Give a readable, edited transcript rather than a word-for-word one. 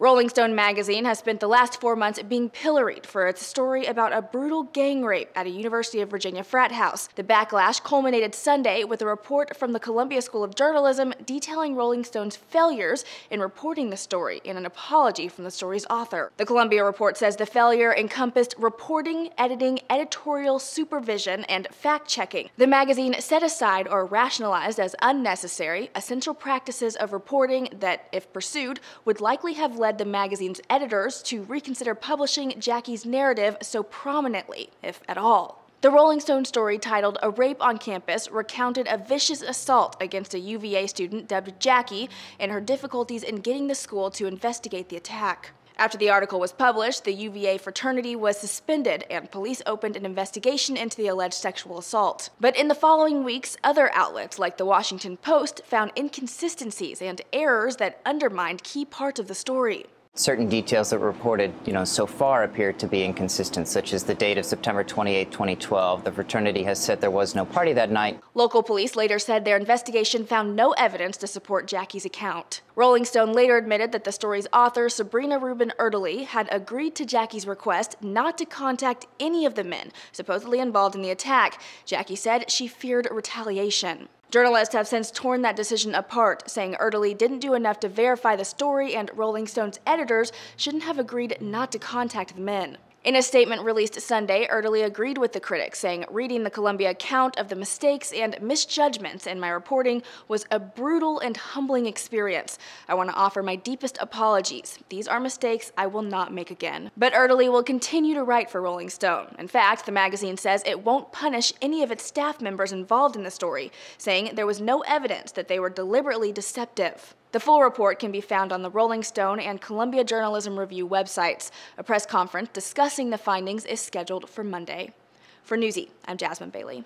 Rolling Stone magazine has spent the last 4 months being pilloried for its story about a brutal gang rape at a University of Virginia frat house. The backlash culminated Sunday with a report from the Columbia School of Journalism detailing Rolling Stone's failures in reporting the story and an apology from the story's author. The Columbia report says the failure encompassed reporting, editing, editorial supervision, and fact-checking. The magazine set aside or rationalized as unnecessary essential practices of reporting that, if pursued, would likely have led the magazine's editors to reconsider publishing Jackie's narrative so prominently, if at all. The Rolling Stone story, titled "A Rape on Campus," recounted a vicious assault against a UVA student dubbed Jackie and her difficulties in getting the school to investigate the attack. After the article was published, the UVA fraternity was suspended and police opened an investigation into the alleged sexual assault. But in the following weeks, other outlets like the Washington Post found inconsistencies and errors that undermined key parts of the story. Certain details that were reported, so far appear to be inconsistent, such as the date of September 28, 2012. The fraternity has said there was no party that night. Local police later said their investigation found no evidence to support Jackie's account. Rolling Stone later admitted that the story's author, Sabrina Rubin Erdely, had agreed to Jackie's request not to contact any of the men supposedly involved in the attack. Jackie said she feared retaliation. Journalists have since torn that decision apart, saying Erdely didn't do enough to verify the story and Rolling Stone's editors shouldn't have agreed not to contact the men. In a statement released Sunday, Erdely agreed with the critics, saying, "Reading the Columbia account of the mistakes and misjudgments in my reporting was a brutal and humbling experience. I want to offer my deepest apologies. These are mistakes I will not make again." But Erdely will continue to write for Rolling Stone. In fact, the magazine says it won't punish any of its staff members involved in the story, saying there was no evidence that they were deliberately deceptive. The full report can be found on the Rolling Stone and Columbia Journalism Review websites. A press conference discussing the findings is scheduled for Monday. For Newsy, I'm Jasmine Bailey.